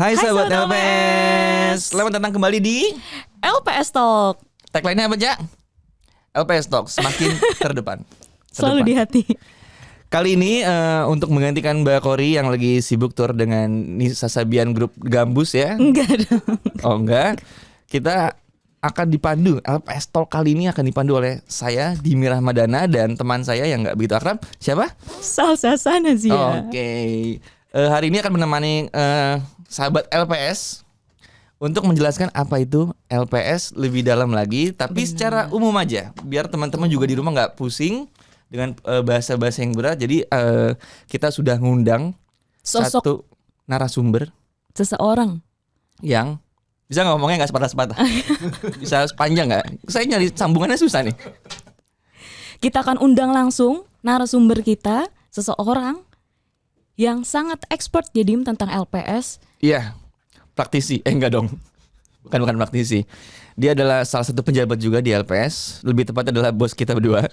Hai sahabat LPS, selamat datang kembali di LPS Talk. Tagline-nya apa, Jak? LPS Talk, semakin terdepan. Selalu di hati. Kali ini untuk menggantikan Mbak Kori yang lagi sibuk tour dengan Nisa Sabian grup Gambus ya. Enggak dong. Oh enggak. Kita akan dipandu, LPS Talk kali ini akan dipandu oleh saya, Dimi Rahmadana, dan teman saya yang gak begitu akrab. Siapa? Salsa Sanazia. Oke. Hari ini akan menemani sahabat LPS untuk menjelaskan apa itu LPS lebih dalam lagi, tapi secara umum aja, biar teman-teman juga di rumah nggak pusing dengan bahasa-bahasa yang berat. Jadi kita sudah ngundang satu narasumber, seseorang yang bisa nggak ngomongnya nggak sepatah-sepatah, bisa panjang nggak? Saya nyari sambungannya susah nih. Kita akan undang langsung narasumber kita, seseorang yang sangat expert Jadim tentang LPS. Iya, praktisi. Enggak dong. Bukan praktisi. Dia adalah salah satu pejabat juga di LPS. Lebih tepatnya adalah bos kita berdua.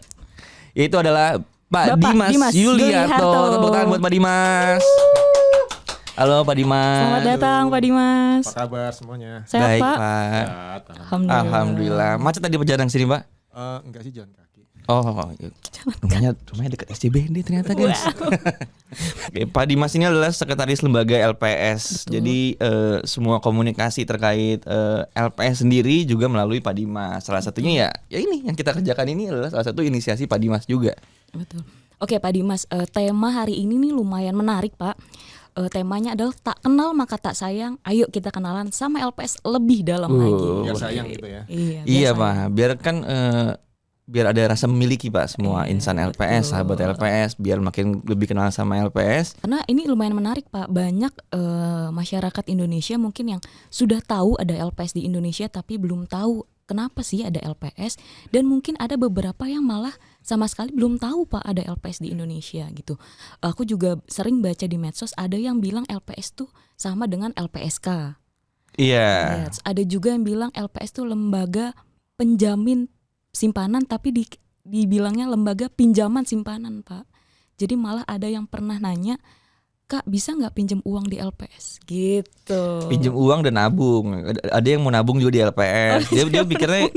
Yaitu adalah Pak Bapak Dimas Yuliarto. Tepuk tangan buat Pak Dimas. Halo Pak Dimas. Selamat datang Pak Dimas. Apa kabar semuanya? Sehat Baik, Pak? Pak. Alhamdulillah. Alhamdulillah. Macet tadi perjalanan sini, Pak? Enggak sih, jalan kaki. Oh, rumahnya dekat SCBD ternyata, guys. Oke, Pak Dimas ini adalah sekretaris lembaga LPS. Betul. Jadi semua komunikasi terkait LPS sendiri juga melalui Pak Dimas. Salah satunya ya ini yang kita kerjakan ini adalah salah satu inisiasi Pak Dimas juga. Betul. Oke Pak Dimas, tema hari ini nih lumayan menarik Pak. Temanya adalah tak kenal maka tak sayang. Ayo kita kenalan sama LPS lebih dalam lagi. Biar sayang gitu ya. Iya Pak, biar ada rasa memiliki Pak semua insan LPS, sahabat LPS, biar makin lebih kenal sama LPS. Karena ini lumayan menarik Pak, banyak masyarakat Indonesia mungkin yang sudah tahu ada LPS di Indonesia tapi belum tahu kenapa sih ada LPS, dan mungkin ada beberapa yang malah sama sekali belum tahu Pak ada LPS di Indonesia gitu. Aku juga sering baca di medsos ada yang bilang LPS tuh sama dengan LPSK. Iya. Yes. Ada juga yang bilang LPS tuh lembaga penjamin simpanan tapi dibilangnya lembaga pinjaman simpanan Pak. Jadi malah ada yang pernah nanya, Kak bisa nggak pinjam uang di LPS gitu. Pinjam uang dan nabung. Ada yang mau nabung juga di LPS. Dia pikirnya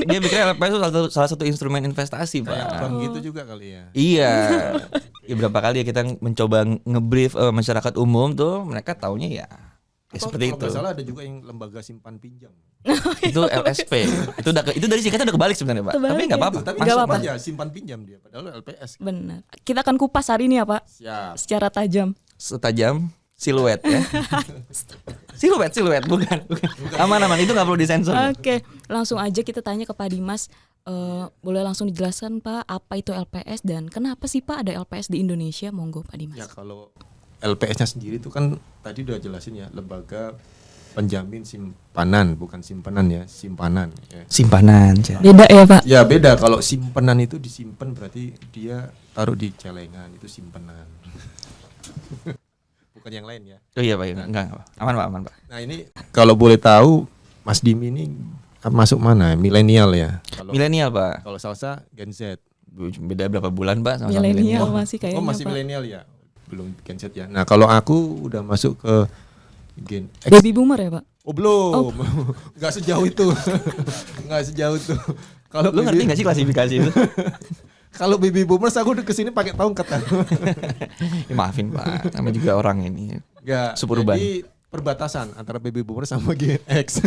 LPS itu salah satu instrumen investasi Pak. Kayak bank gitu juga kali ya. Iya. Ya, berapa kali ya kita mencoba ngebrief masyarakat umum tuh, mereka taunya ya seperti kalau itu. Kalau salah ada juga yang lembaga simpan pinjam. Itu LSP. itu dari singkatnya udah kebalik sebenarnya Pak. Kebalik Tapi nggak ya. apa-apa. Tapi Nggak sama apa-apa. aja simpan pinjam dia. Padahal LPS. Benar. Kita akan kupas hari ini ya Pak. Siap. Secara tajam. Setajam siluet ya. siluet bukan. Aman itu nggak perlu disensor. Oke, langsung aja kita tanya ke Pak Dimas. Boleh langsung dijelaskan Pak apa itu LPS dan kenapa sih Pak ada LPS di Indonesia? Monggo Pak Dimas. Ya kalau LPS-nya sendiri itu kan tadi udah jelasin ya, lembaga penjamin simpanan, bukan simpanan ya, simpanan ya. Simpanan. Beda ya Pak? Ya beda, kalau simpanan itu disimpan berarti dia taruh di celengan, itu simpanan. Bukan yang lain ya. Oh iya Pak, enggak. Aman Pak. Nah ini kalau boleh tahu Mas Dimi ini masuk mana? Milenial ya? Milenial Pak. Kalau Salsa Gen Z. Beda berapa bulan Pak sama Milenial masih kayaknya. Oh masih Pak. milenial ya? Belum Gen Z ya. Nah kalau aku udah masuk ke Gen X. Baby boomer ya Pak? Oh belum. Nggak sejauh itu. Nggak sejauh itu. Kalau lu ngerti nggak sih klasifikasi itu? Kalau baby boomers aku udah kesini pakai tongkat kan. Ya, maafin Pak, namanya juga orang ini. Enggak. Suburban. Jadi perbatasan antara baby boomers sama Gen X.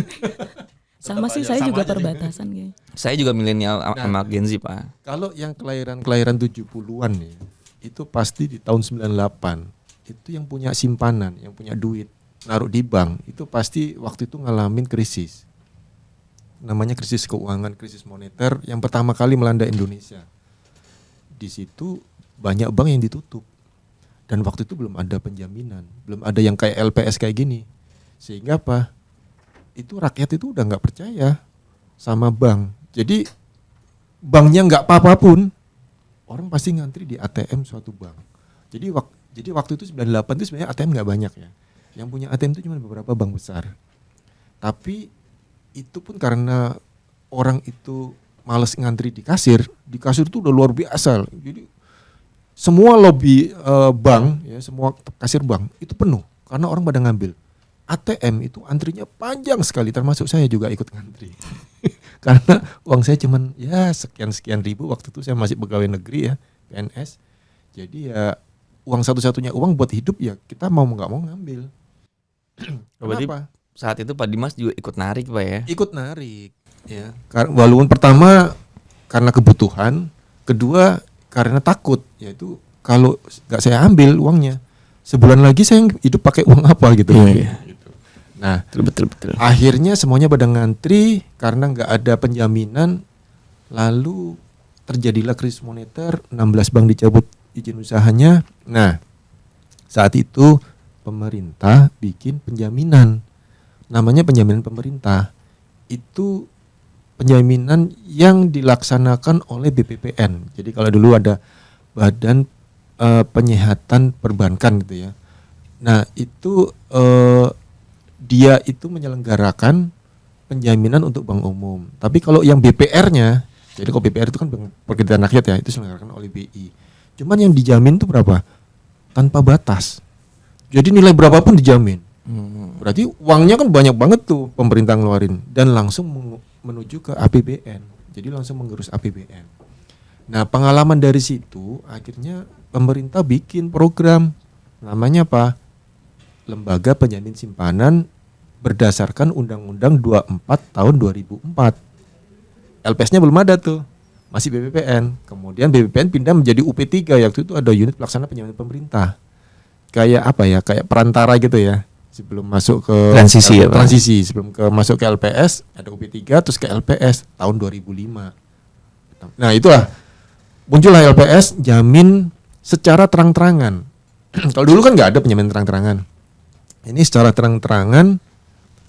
Sama sih, saya juga perbatasan kayaknya. Saya juga milenial sama Gen Z Pak. Kalau yang kelahiran 70-an nih, itu pasti di tahun 98 itu yang punya simpanan, yang punya duit naruh di bank, itu pasti waktu itu ngalamin krisis. Namanya krisis keuangan, krisis moneter yang pertama kali melanda Indonesia. Di situ banyak bank yang ditutup. Dan waktu itu belum ada penjaminan, belum ada yang kayak LPS kayak gini. Sehingga apa? Itu rakyat itu udah nggak percaya sama bank. Jadi banknya nggak apa-apa pun, orang pasti ngantri di ATM suatu bank. Jadi waktu itu 98 itu sebenarnya ATM nggak banyak ya. Yang punya ATM itu cuma beberapa bank besar. Tapi itu pun karena orang itu males ngantri di kasir itu udah luar biasa. Jadi semua lobby bank ya, semua kasir bank itu penuh karena orang pada ngambil. ATM itu antrinya panjang sekali, termasuk saya juga ikut ngantri. Karena uang saya cuman ya sekian ribu, waktu itu saya masih pegawai negeri ya, PNS. Jadi ya uang satu-satunya uang buat hidup ya kita mau nggak mau ngambil. Berarti Kenapa? saat itu Pak Dimas juga ikut narik Pak ya? Ikut narik ya. Walaupun pertama karena kebutuhan, kedua karena takut, yaitu kalau nggak saya ambil uangnya, sebulan lagi saya hidup pakai uang apa gitu. Iya. Gitu. Nah, Betul. akhirnya semuanya pada ngantri karena nggak ada penjaminan, lalu terjadilah krisis moneter, 16 bank dicabut izin usahanya. Nah, saat itu pemerintah bikin penjaminan, namanya penjaminan pemerintah. Itu penjaminan yang dilaksanakan oleh BPPN. Jadi kalau dulu ada Badan Penyihatan Perbankan gitu ya. Nah itu dia itu menyelenggarakan penjaminan untuk bank umum. Tapi kalau yang BPR-nya, jadi kalau BPR itu kan Bank Perkreditan Rakyat ya, itu diselenggarakan oleh BI. Cuman yang dijamin itu berapa? Tanpa batas. Jadi nilai berapapun dijamin. Berarti uangnya kan banyak banget tuh pemerintah ngeluarin dan langsung menuju ke APBN. Jadi langsung mengurus APBN. Nah, pengalaman dari situ akhirnya pemerintah bikin program namanya apa? Lembaga Penjamin Simpanan berdasarkan Undang-Undang 24 tahun 2004. LPS-nya belum ada tuh. Masih BPPN. Kemudian BPPN pindah menjadi UP3, waktu itu ada unit pelaksana penjaminan pemerintah. Kayak apa ya? Kayak perantara gitu ya. Sebelum masuk ke Transisi ya, Pak? transisi, sebelum masuk ke LPS ada UP3 terus ke LPS tahun 2005. Nah, itulah muncullah LPS jamin secara terang-terangan. Kalau dulu kan nggak ada penjaminan terang-terangan. Ini secara terang-terangan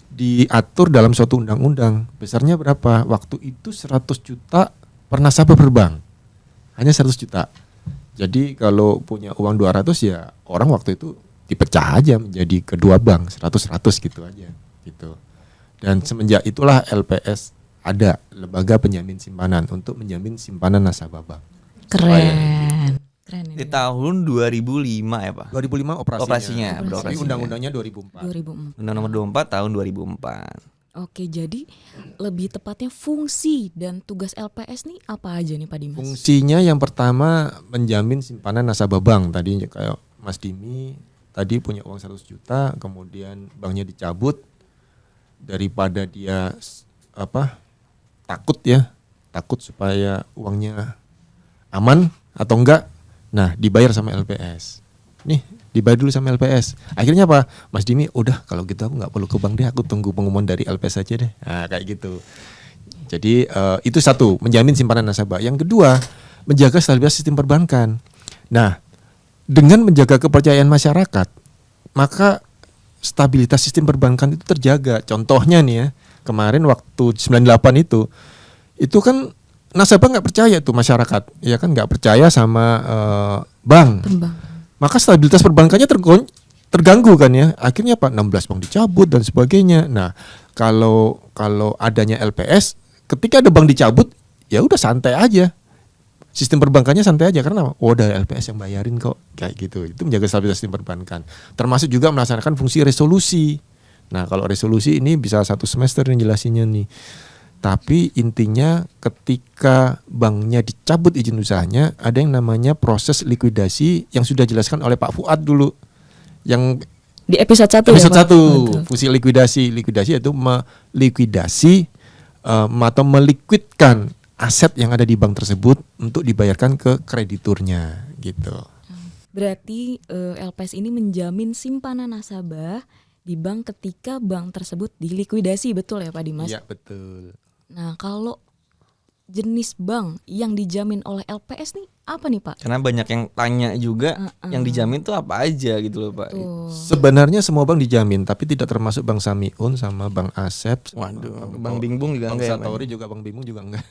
diatur dalam suatu undang-undang. Besarnya berapa? Waktu itu 100 juta per nasabah per bank. Hanya 100 juta. Jadi kalau punya uang 200 ya orang waktu itu dipecah aja menjadi kedua bank 100-100 gitu aja gitu. Dan semenjak itulah LPS ada, Lembaga Penjamin Simpanan, untuk menjamin simpanan nasabah bank. Keren. Keren Di ini. tahun 2005 ya Pak? 2005 operasinya. Tapi Beroperasinya. undang-undangnya 2004. 2004. Undang nomor 24 tahun 2004. Oke, jadi lebih tepatnya fungsi dan tugas LPS nih apa aja nih Pak Dimas? Fungsinya yang pertama menjamin simpanan nasabah bank. Tadi kayak Mas Dimi tadi punya uang 100 juta, kemudian banknya dicabut, daripada dia takut supaya uangnya aman atau enggak. Nah, dibayar sama LPS. Nih, dibayar dulu sama LPS. Akhirnya apa? Mas Dimi, udah kalau gitu aku nggak perlu ke bank deh, aku tunggu pengumuman dari LPS aja deh. Nah, kayak gitu. Jadi itu satu, menjamin simpanan nasabah. Yang kedua, menjaga stabilitas sistem perbankan. Nah, dengan menjaga kepercayaan masyarakat, maka stabilitas sistem perbankan itu terjaga. Contohnya nih ya, kemarin waktu 98 itu kan nasabah nggak percaya tuh masyarakat, ya kan nggak percaya sama bank. Maka stabilitas perbankannya terganggu kan ya. Akhirnya Pak 16 bank dicabut dan sebagainya. Nah, kalau adanya LPS, ketika ada bank dicabut, ya udah santai aja. Sistem perbankannya santai aja karena udah LPS yang bayarin kok, kayak gitu. Itu menjaga stabilitas sistem perbankan. Termasuk juga melaksanakan fungsi resolusi. Nah, kalau resolusi ini bisa 1 semester yang jelasinnya nih. Tapi intinya ketika banknya dicabut izin usahanya, ada yang namanya proses likuidasi yang sudah dijelaskan oleh Pak Fuad dulu. Yang Di episode 1 episode ya Pak? 1, fungsi likuidasi. Likuidasi itu melikuidasi atau meliquidkan aset yang ada di bank tersebut untuk dibayarkan ke krediturnya gitu. Berarti LPS ini menjamin simpanan nasabah di bank ketika bank tersebut dilikuidasi, betul ya Pak Dimas? Iya, betul. Nah, kalau jenis bank yang dijamin oleh LPS nih apa nih Pak? Karena banyak yang tanya juga yang dijamin tuh apa aja gitu loh Pak. Tuh. Sebenarnya semua bank dijamin, tapi tidak termasuk Bank Samiun sama Bank Asep. Waduh, Bang Bingbung juga Bank enggak ya, Pak? Satori juga, Bank Bingbung juga enggak.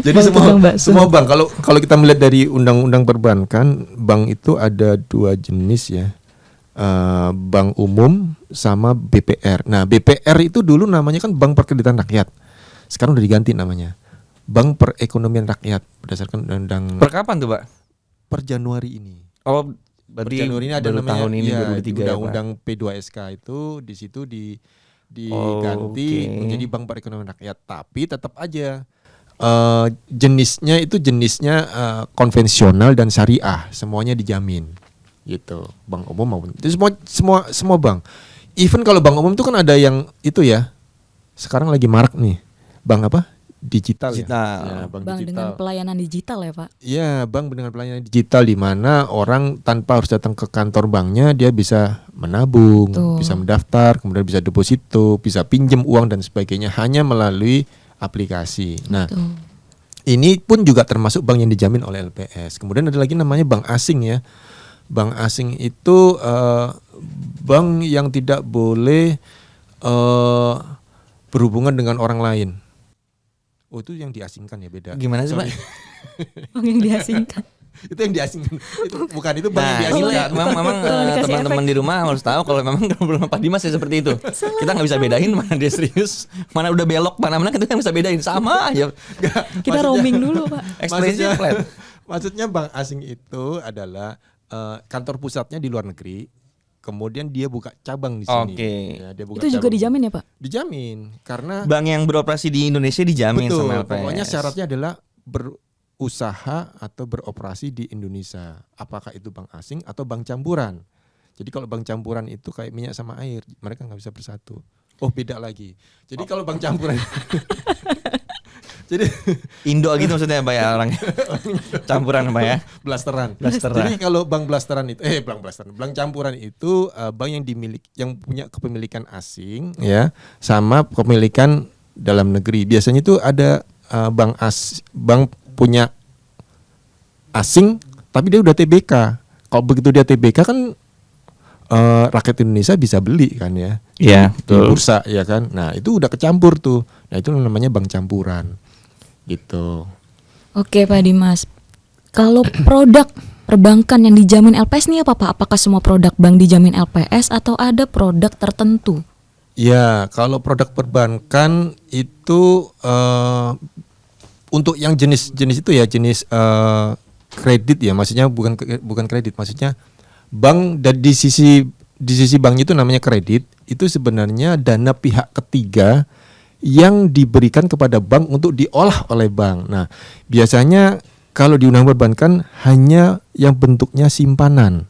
Jadi semua bank, kalau kita melihat dari undang-undang perbankan, bank itu ada 2 jenis ya. Bank umum sama BPR. Nah, BPR itu dulu namanya kan Bank Perkreditan Rakyat. Sekarang udah diganti namanya Bank Perekonomian Rakyat berdasarkan undang-undang Per kapan tuh Pak? per Januari ini. Oh, Berarti Januari ini ada baru namanya tahun ini, ya, 2023 ya, Pak? undang-undang P2SK itu di situ diganti oke. menjadi Bank Perekonomian Rakyat, tapi tetap aja jenisnya itu konvensional dan syariah, semuanya dijamin gitu, bank umum maupun itu semua bank. Even kalau bank umum itu kan ada yang itu ya, sekarang lagi marak nih, bank apa? Digital. Ya, Bank digital. dengan pelayanan digital ya Pak. Iya, bank dengan pelayanan digital di mana orang tanpa harus datang ke kantor banknya, dia bisa menabung, Betul. bisa mendaftar, kemudian bisa deposito, bisa pinjam uang dan sebagainya hanya melalui aplikasi. Nah, Tuh. ini pun juga termasuk bank yang dijamin oleh LPS. Kemudian ada lagi namanya bank asing ya. Bank asing itu bank yang tidak boleh berhubungan dengan orang lain. Oh, itu yang diasingkan ya, beda. Gimana sih, Pak? Bank yang diasingkan. Itu yang diasingkan. Itu bank yang Nah, diasingkan. ini memang Kalau dikasih teman-teman di rumah harus tahu kalau memang belum Pak Dimas ya seperti itu. Kita nggak bisa bedain mana dia serius, mana udah belok, mana kita nggak bisa bedain, sama aja. Kita roaming dulu Pak. Ekspresinya flat. Maksudnya bank asing itu adalah kantor pusatnya di luar negeri, kemudian dia buka cabang di sini. Oke. Ya, dia buka Itu juga cabang. dijamin ya Pak? Dijamin karena Bank yang beroperasi di Indonesia dijamin betul, sama LPS. pokoknya syaratnya adalah berusaha atau beroperasi di Indonesia. Apakah itu bank asing atau bank campuran? Jadi kalau bank campuran itu kayak minyak sama air, mereka nggak bisa bersatu. Oh, beda lagi. Jadi kalau bank campuran, jadi Indo gitu maksudnya Pak ya orangnya. Campuran Pak ya. blasteran. Blasteran. Jadi kalau bank blasteran itu, bank campuran itu bank yang punya kepemilikan asing, ya, sama kepemilikan dalam negeri. Biasanya itu ada bank punya asing, tapi dia udah TBK. Kalau begitu dia TBK kan rakyat Indonesia bisa beli kan ya, Iya, di bursa ya kan. Nah itu udah kecampur tuh. Nah itu namanya bank campuran, gitu. Oke Pak Dimas. Kalau produk perbankan yang dijamin LPS nih apa Pak? Apakah semua produk bank dijamin LPS atau ada produk tertentu? Ya, kalau produk perbankan itu untuk yang jenis itu ya, jenis kredit ya, maksudnya bukan kredit, maksudnya bank dan di sisi banknya itu namanya kredit, itu sebenarnya dana pihak ketiga yang diberikan kepada bank untuk diolah oleh bank. Nah, biasanya kalau di undang perbankan hanya yang bentuknya simpanan.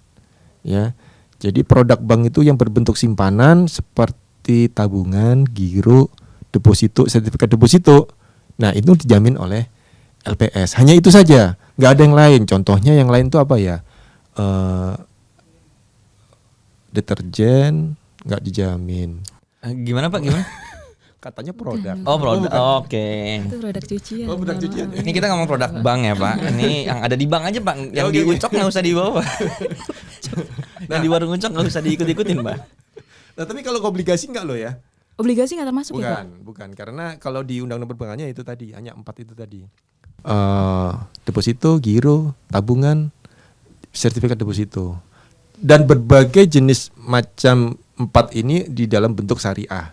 Ya. Jadi produk bank itu yang berbentuk simpanan seperti tabungan, giro, deposito, sertifikat deposito. Nah, itu dijamin oleh LPS. Hanya itu saja, nggak ada yang lain. Contohnya yang lain itu apa ya? Deterjen nggak dijamin. Gimana Pak? Gimana? Katanya produk. Oh produk. bukan. Oke. Itu produk cucian. Oh, produk cucian. Ini kita ngomong produk bank ya Pak. Ini yang ada di bank aja Pak. Yang Oke, di oke. Uncok nggak usah dibawa. Yang di warung Uncok nggak usah diikut-ikutin Pak. Nah, tapi kalau obligasi nggak lo ya? Obligasi nggak termasuk ya Pak? Bukan. Karena kalau di undang-undang perbankannya itu tadi hanya 4 itu tadi. Deposito, giro, tabungan, sertifikat deposito, dan berbagai jenis macam 4 ini di dalam bentuk syariah,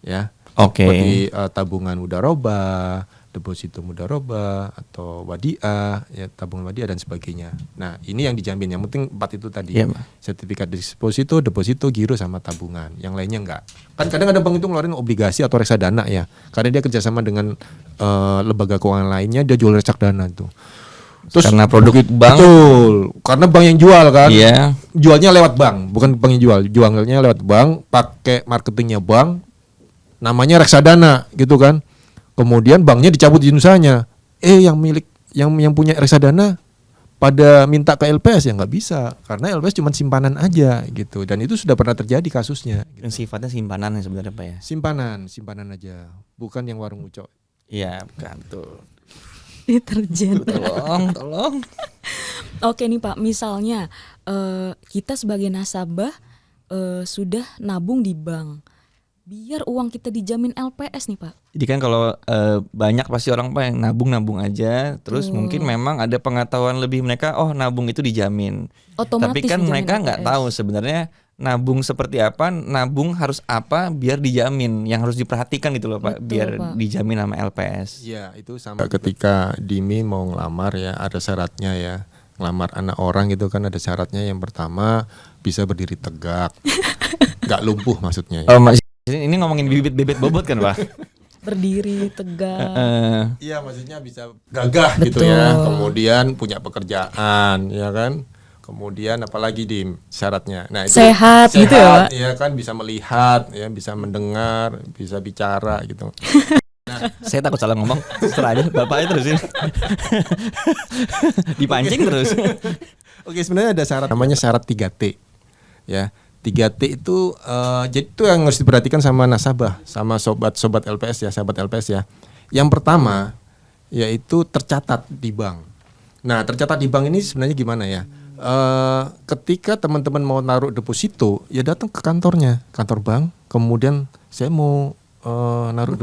ya. Oke. Seperti tabungan mudaroba, deposito mudaroba atau wadiah, ya, tabungan wadiah dan sebagainya. Nah, ini yang dijamin. Yang penting 4 itu tadi. Iya, Pak. Sertifikat deposito, giro sama tabungan. Yang lainnya enggak. Kan kadang ada bank itu ngeluarin obligasi atau reksadana ya. Karena dia kerjasama dengan lembaga keuangan lainnya, dia jual reksadana itu. Terus Karena produk bank. betul, karena bank yang jual kan. Iya. Jualnya lewat bank, bukan bank yang jual. Jualnya lewat bank, pakai marketingnya bank. Namanya reksadana gitu kan. Kemudian banknya dicabut izin-usahanya. Yang punya reksadana pada minta ke LPS ya nggak bisa, karena LPS cuma simpanan aja gitu. Dan itu sudah pernah terjadi kasusnya. Gitu. Yang sifatnya simpanan ya sebenarnya Pak ya. Simpanan aja, bukan yang warung ucok. Iya, bukan tuh. Deterjen. Tolong. Oke nih Pak, misalnya kita sebagai nasabah sudah nabung di bank, biar uang kita dijamin LPS nih Pak. Jadi kan kalau banyak pasti orang Pak yang nabung aja, terus mungkin memang ada pengetahuan lebih mereka, oh nabung itu dijamin. Otomatis Tapi kan dijamin mereka nggak LPS. tahu sebenarnya nabung seperti apa, nabung harus apa biar dijamin, yang harus diperhatikan gitu loh Pak, Betul, biar Pak. dijamin sama LPS. Iya, itu sama ketika Dimi mau ngelamar ya, ada syaratnya ya. ngelamar anak orang gitu kan ada syaratnya. Yang pertama bisa berdiri tegak, nggak lumpuh maksudnya. Ya. Oh, Mas, ini ngomongin bibit-bibit bobot kan, Pak? Berdiri tegak. Iya, maksudnya bisa gagah gitu Betul. ya. Kemudian punya pekerjaan, ya kan. Kemudian apalagi di syaratnya. Nah, itu Sehat gitu ya, Pak? ya kan, bisa melihat, ya bisa mendengar, bisa bicara gitu. Saya takut salah ngomong. Terserah aja bapaknya terusin. Dipancing terus. Oke, sebenarnya ada syarat namanya syarat 3T. Ya. 3T itu jadi itu yang harus diperhatikan sama nasabah, sama sobat LPS ya, sahabat LPS ya. Yang pertama yaitu tercatat di bank. Nah, tercatat di bank ini sebenarnya gimana ya? Ketika teman-teman mau naruh deposito, ya datang ke kantornya, kantor bank. Kemudian saya mau naruh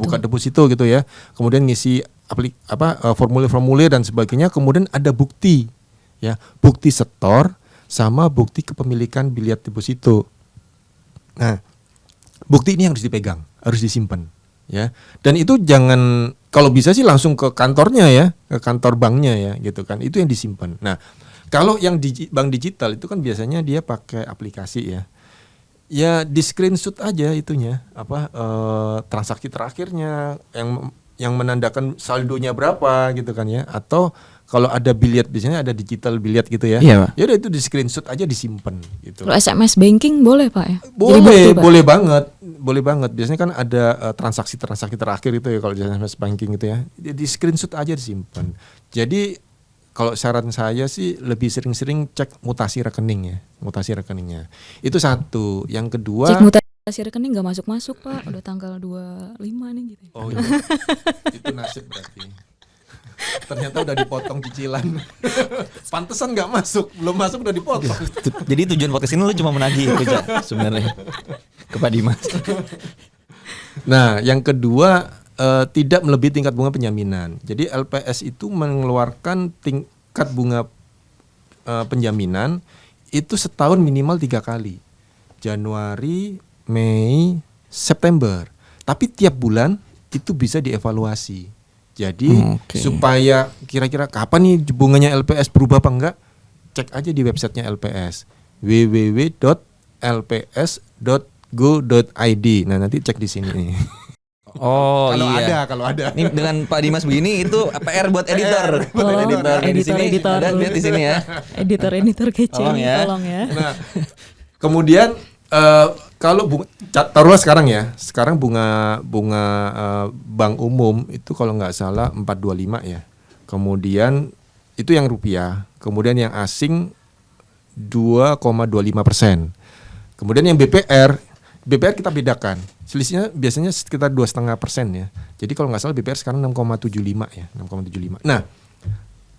buka deposito gitu ya. Kemudian ngisi formulir-formulir dan sebagainya. Kemudian ada bukti, ya, bukti setor sama bukti kepemilikan biliet deposito. Nah, bukti ini harus dipegang, harus disimpan, ya. Dan itu jangan, kalau bisa sih langsung ke kantornya ya, ke kantor banknya ya, gitu kan. Itu yang disimpan. Nah, kalau yang bank digital itu kan biasanya dia pakai aplikasi ya. Ya di screenshot aja itunya, transaksi terakhirnya yang menandakan saldonya berapa gitu kan ya. Atau kalau ada biliet, biasanya ada digital biliet gitu ya. Iya, Pak. Ya udah itu di screenshot aja, disimpan gitu. Kalau SMS banking boleh, Pak ya? Jadi Boleh, bukti, Pak? boleh banget. Biasanya kan ada transaksi terakhir itu ya kalau di SMS banking gitu ya. Di screenshot aja, disimpan. Jadi kalau saran saya sih lebih sering-sering cek mutasi rekeningnya. Itu satu. Yang kedua, Cek mutasi rekening nggak masuk-masuk, Pak. Udah tanggal 25 nih gitu. oh iya, itu nasib berarti. Ternyata udah dipotong cicilan. Pantesan nggak masuk, belum masuk udah dipotong. Jadi tujuan podcast ini lu cuma menagih itu sebenarnya ke Pak Dimas. Nah, yang kedua, tidak melebihi tingkat bunga penjaminan. Jadi LPS itu mengeluarkan tingkat bunga penjaminan itu setahun minimal 3 kali. Januari, Mei, September. Tapi tiap bulan itu bisa dievaluasi. Jadi supaya kira-kira kapan nih bunganya LPS berubah apa enggak, cek aja di websitenya LPS, www.lps.go.id. Nah, nanti cek di sini nih. Oh iya. Kalau ada. Ini dengan Pak Dimas begini itu PR buat editor. Editor. Ada lihat di sini ya. Editor kece Tolong nih, ya. tolong ya. Nah, kemudian kalau taruhlah sekarang ya. Sekarang bunga bank umum itu kalau nggak salah 4,25 ya. Kemudian itu yang rupiah. Kemudian yang asing 2,25%. Kemudian yang BPR kita bedakan. Selisihnya biasanya sekitar 2,5% ya. Jadi kalau nggak salah BPR sekarang 6,75 ya, 6,75. Nah,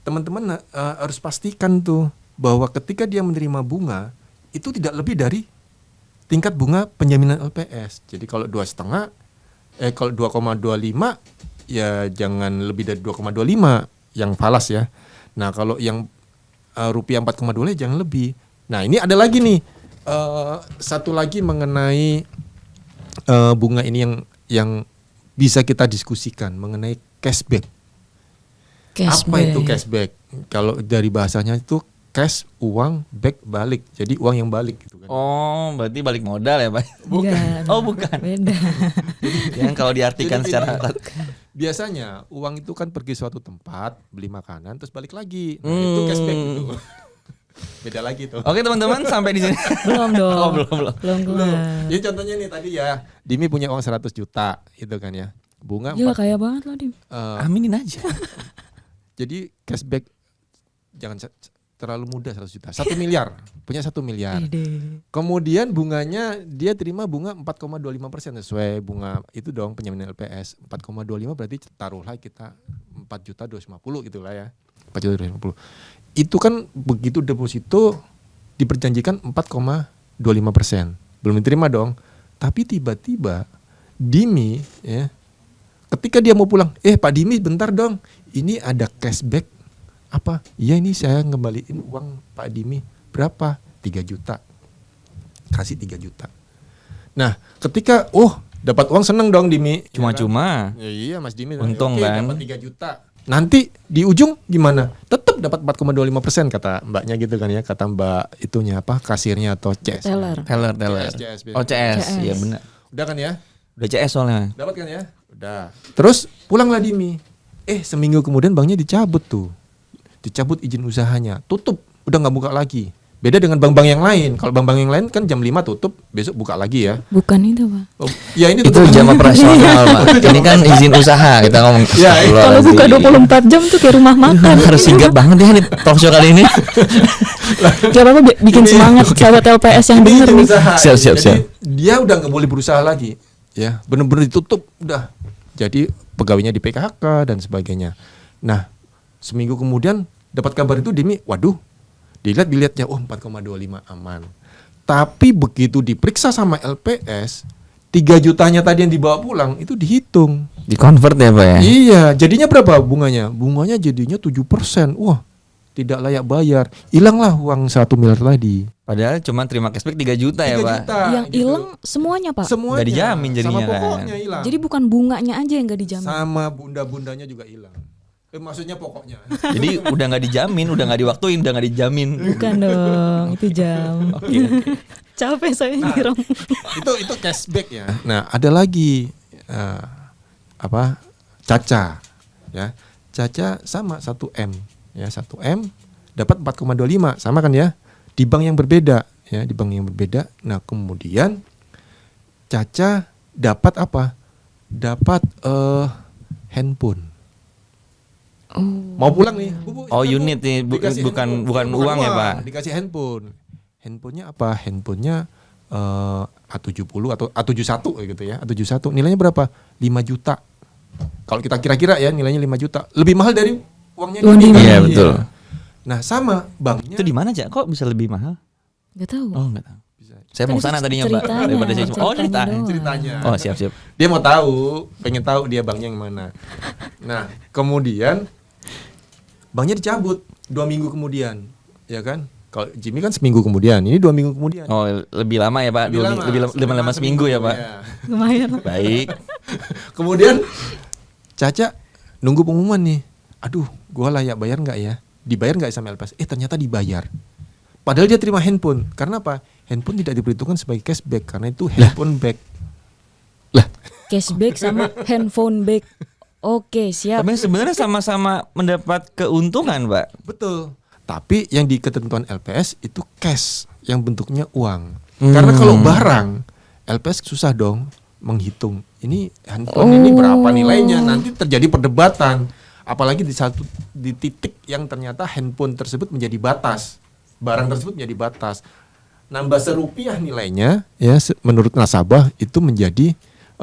teman-teman harus pastikan tuh bahwa ketika dia menerima bunga itu tidak lebih dari tingkat bunga penjaminan LPS. Jadi kalau 2,5, kalau 2,25 ya jangan lebih dari 2,25 yang falas ya. Nah, kalau yang rupiah 4,2 jangan lebih. Nah, ini ada lagi nih. Satu lagi mengenai bunga ini yang bisa kita diskusikan mengenai cashback. Apa itu cashback? Kalau dari bahasanya itu cash, uang, back, balik. Jadi uang yang balik gitu kan. Oh, berarti balik modal ya, Pak? Bukan. Oh, bukan. Beda. Yang kalau diartikan Jadi secara biasanya uang itu kan pergi suatu tempat, beli makanan, terus balik lagi. Nah, itu cashback gitu. Beda lagi tuh. Oke, teman-teman, sampai di sini. Belum dong. Oh, belum. Belum. Jadi contohnya nih tadi ya, Dimi punya uang 100 juta gitu kan ya. Bunga Gila kaya banget loh, Dim. Aminin aja. Jadi cashback jangan terlalu mudah 100 juta. 1 miliar, punya 1 miliar. Kemudian bunganya dia terima bunga 4,25% sesuai bunga itu dong penjaminan LPS. 4,25 berarti taruhlah kita 4.250 gitu lah ya. 4.250. Itu kan begitu deposito diperjanjikan 4,25%. Belum diterima dong. Tapi tiba-tiba Dimi ya, ketika dia mau pulang, Pak Dimi bentar dong. Ini ada cashback apa? Iya, ini saya ngembaliin uang Pak Dimi. Berapa? 3 juta. Kasih 3 juta. Nah, ketika dapat uang seneng dong Dimi. Cuma-cuma. Ya iya Mas Dimi. Untung kan. Dapat 3 juta. Nanti di ujung gimana? Tetap dapat 4,25% kata mbaknya gitu kan ya, kata mbak itunya apa, kasirnya atau CS. Teller. Teller. CS. Oh CS, iya benar. Udah kan ya? Udah CS soalnya. Dapat kan ya? Udah. Terus pulanglah Dimi. Seminggu kemudian banknya dicabut tuh. Dicabut izin usahanya. Tutup. Udah nggak buka lagi. Beda dengan bank-bank yang lain. Kalau bank-bank yang lain kan jam 5 tutup, besok buka lagi ya. Bukan itu, Pak. Oh, ya ini Itu tutup. jam operasional, Pak. Ini kan izin usaha kita ngomong. Ya, Kalau buka 24 jam tuh kayak rumah makan. Harus sigap banget ya nih talk show kali ini. Gak apa-apa bikin semangat sahabat LPS yang Ini denger izin nih. usaha. Siap. Jadi dia udah nggak boleh berusaha lagi. Ya, benar-benar ditutup udah. Jadi pegawainya di PKK dan sebagainya. Nah, seminggu kemudian dapat kabar itu Dimi, waduh, dilihatnya 4,25 aman. Tapi begitu diperiksa sama LPS, 3 jutanya tadi yang dibawa pulang itu dihitung. Di convert ya, Pak ya. Iya, jadinya berapa bunganya? Bunganya jadinya 7%. Wah, tidak layak bayar. Hilanglah uang 1 miliar tadi. Padahal cuma terima cashback 3 juta ya, 3 Pak. juta. Yang gitu. hilang semuanya, Pak. Semuanya. Nggak dijamin jadinya sama kan. pokoknya hilang. Jadi bukan bunganya aja yang gak dijamin. Sama bunda-bundanya juga hilang. Maksudnya pokoknya. Jadi udah nggak dijamin, udah nggak diwaktuin, udah nggak dijamin. Bukan dong, itu jam. Oke. Capek saya nyirong. itu cashback ya. Nah, ada lagi Caca ya. Caca sama 1M ya, 1M dapat 4,25 sama kan ya, di bank yang berbeda ya, di bank yang berbeda. Nah, kemudian Caca dapat apa? Dapat handphone. Mau pulang nih, Bu, Oh, Bu, unit nih, dikasih bukan handphone. uang ya, Pak. Dikasih handphone. Handphonenya apa? Handphonenya A70 atau A71 gitu ya. A71 nilainya berapa? 5 juta. Kalau kita kira-kira ya nilainya 5 juta. Lebih mahal dari uangnya Uang Dimi. Dimi. Iya, betul. Nah, sama banknya. Itu di mana, Cak? Kok bisa lebih mahal? Gak tahu. Oh, enggak tahu. Bisa. Saya mau Kan sana itu tadinya, Mbak. ceritanya, Daripada saya cuma. Oh, cerita. ceritanya doang. Ceritanya. Oh, siap. Dia mau tahu, pengen tahu dia banknya yang mana. Nah, kemudian banknya dicabut 2 minggu kemudian, ya kan? Kalau Jimmy kan seminggu kemudian, ini 2 minggu kemudian. Oh, lebih lama ya, Pak? Lebih lama seminggu ya, Pak? Ya. Lumayan. Baik. Kemudian Caca nunggu pengumuman nih. Aduh, gua layak bayar nggak ya? Dibayar nggak sama LPS? Ternyata dibayar. Padahal dia terima handphone. Karena apa? Handphone tidak diperhitungkan sebagai cashback karena itu handphone back. Lah, Cashback sama handphone back. Oke, siap. tapi sebenarnya sama-sama mendapat keuntungan, Pak. Betul. Tapi yang di ketentuan LPS itu cash yang bentuknya uang. Karena kalau barang LPS susah dong menghitung. Ini handphone ini berapa nilainya, nanti terjadi perdebatan. Apalagi di titik yang ternyata handphone tersebut menjadi batas. Barang tersebut menjadi batas. Nambah Rp1 nilainya ya menurut nasabah itu menjadi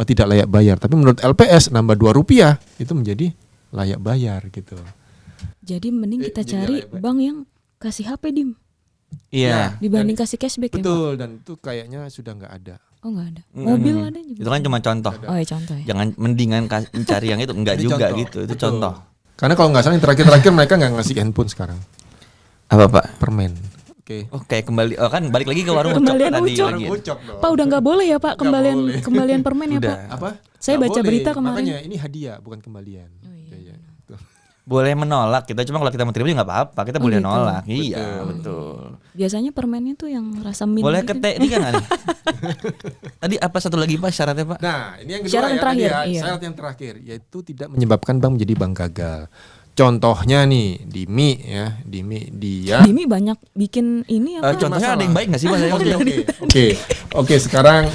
tidak layak bayar. Tapi menurut LPS nambah Rp2 itu menjadi layak bayar gitu. Jadi mending kita Jadi cari layak bayar. bank yang kasih HP Dim Iya. dibanding kasih cashback ya, Pak? Betul, dan itu kayaknya sudah nggak ada. Oh, enggak ada. Mobil ada juga. Itu kan cuma contoh. Oh, ya contoh ya. Jangan mendingan mencari yang itu, enggak Ini juga contoh. gitu. Itu Betul. contoh. Karena kalau nggak salah yang terakhir mereka nggak ngasih handphone sekarang. Apa, Pak? Permen. Oke. Oh, kayak kembali. Oh, kan balik lagi ke warung ucok Kembalian tadi ucok. lagi. Bocok dong. Pak udah nggak boleh ya, Pak, Nggak boleh. kembalian permen ya, Udah. Pak. Apa? Saya Nggak baca boleh. berita kemarin. Makanya ini hadiah bukan kembalian. Oh, iya. Iya, betul. Boleh menolak kita, cuma kalau kita mau terima juga nggak apa-apa. Kita Oh, boleh gitu. nolak. Iya, betul. Biasanya permennya tuh yang rasa mint. Boleh gitu. ketek ini kan nih. Tadi apa satu lagi, Pak, syaratnya, Pak? Nah, ini yang kedua Syarat yang ya, terakhir, tadi ya, iya. syarat yang terakhir yaitu tidak menyebabkan bank menjadi bank gagal. Contohnya nih, Dimi ya, dia Dimi banyak bikin ini apa? Contohnya ada yang baik nggak sih, Pak? Saya mau bilang. Oke, sekarang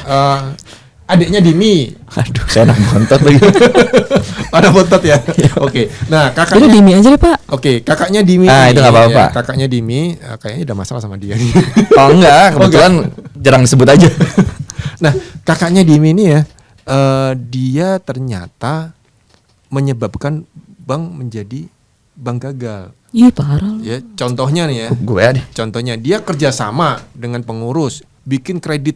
adiknya Dimi. Aduh, saya anak bontot lagi. Ada bontot ya. Oke. Nah, Jadi kakaknya Dimi aja deh, Pak. Oke, kakaknya Dimi. Ah, nih, itu nggak apa-apa. ya, kakaknya Dimi kayaknya ada masalah sama dia nih. Oh enggak, kebetulan jarang disebut aja. Nah, kakaknya Dimi ini ya, dia ternyata menyebabkan bank menjadi bank gagal. Ih, parah lu. Ya, contohnya nih ya. Gue deh. Contohnya dia kerjasama dengan pengurus, bikin kredit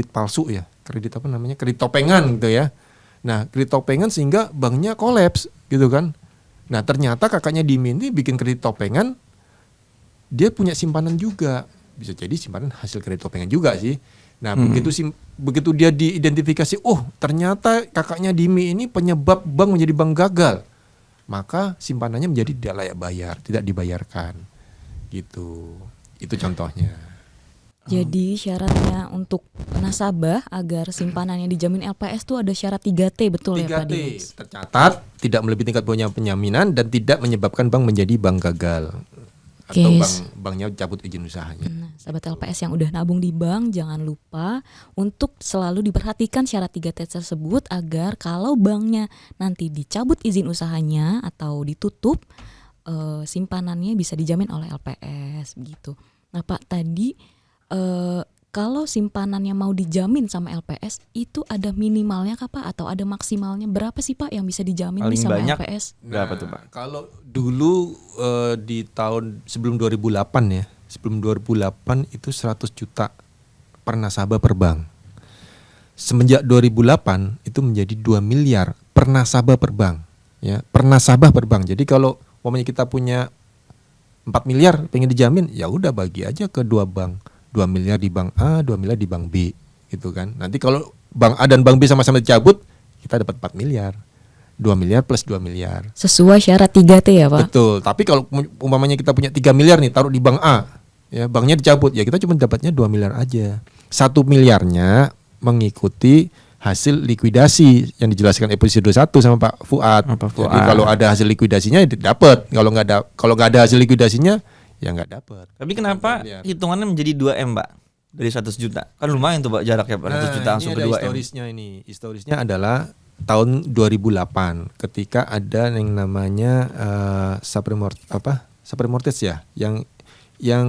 palsu ya, kredit apa namanya, kredit topengan gitu ya. Nah, kredit topengan sehingga banknya kolaps gitu kan. Nah, ternyata kakaknya Dimi ini bikin kredit topengan, dia punya simpanan juga, bisa jadi simpanan hasil kredit topengan juga sih. Nah, begitu dia diidentifikasi, oh ternyata kakaknya Dimi ini penyebab bank menjadi bank gagal, maka simpanannya menjadi tidak layak bayar, tidak dibayarkan. Gitu. Itu contohnya. Jadi syaratnya untuk nasabah agar simpanannya dijamin LPS tuh ada syarat 3T, betul ya Pak 3T, Dins? tercatat, tidak melebihi tingkat punya penyaminan dan tidak menyebabkan bank menjadi bank gagal. Atau Oke. banknya cabut izin usahanya. Nah, sahabat LPS yang udah nabung di bank, jangan lupa untuk selalu diperhatikan syarat 3T tersebut agar kalau banknya nanti dicabut izin usahanya atau ditutup, simpanannya bisa dijamin oleh LPS begitu. Nah Pak, tadi kalau simpanannya mau dijamin sama LPS itu ada minimalnya kah Pak atau ada maksimalnya? Berapa sih Pak yang bisa dijamin Paling sama banyak LPS? berapa tuh Pak? Kalau dulu di tahun sebelum 2008 ya, sebelum 2008 itu 100 juta per nasabah per bank. Semenjak 2008 itu menjadi 2 miliar per nasabah per bank, ya, per nasabah per bank. Jadi kalau umpamanya kita punya 4 miliar pengen dijamin, ya udah bagi aja ke dua bank. 2 miliar di bank A, 2 miliar di bank B, gitu kan. Nanti kalau bank A dan bank B sama-sama dicabut, kita dapat 4 miliar. 2 miliar plus 2 miliar. Sesuai syarat 3T ya Pak? Betul. Tapi kalau umpamanya kita punya 3 miliar nih taruh di bank A, ya banknya dicabut, ya kita cuma dapatnya 2 miliar aja. 1 miliarnya mengikuti hasil likuidasi yang dijelaskan episode 1 sama Pak Fuad. Pak Jadi Fuad. kalau ada hasil likuidasinya dapat, kalau nggak ada hasil likuidasinya ya nggak dapat. Tapi kenapa Miliar. hitungannya menjadi 2M Pak? Dari 100 juta. Kan lumayan tuh Pak jaraknya Pak. 100 juta langsung ini ke ada 2M. historisnya ini. Historisnya adalah tahun 2008 ketika ada yang namanya subprime mortgage ya, yang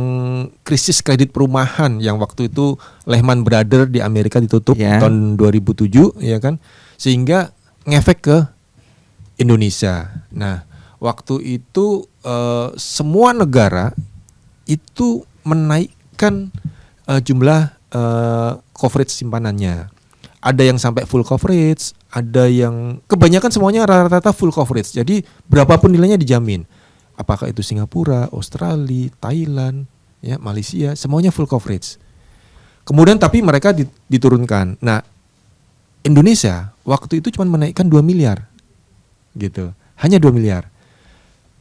krisis kredit perumahan yang waktu itu Lehman Brothers di Amerika ditutup Ya. tahun 2007 ya kan, sehingga ngefek ke Indonesia. Nah, waktu itu semua negara itu menaikkan jumlah coverage simpanannya. Ada yang sampai full coverage, ada yang kebanyakan semuanya rata-rata full coverage. Jadi berapapun nilainya dijamin. Apakah itu Singapura, Australia, Thailand, ya, Malaysia, semuanya full coverage. Kemudian tapi mereka diturunkan. Nah, Indonesia waktu itu cuma menaikkan 2 miliar. Gitu. Hanya 2 miliar.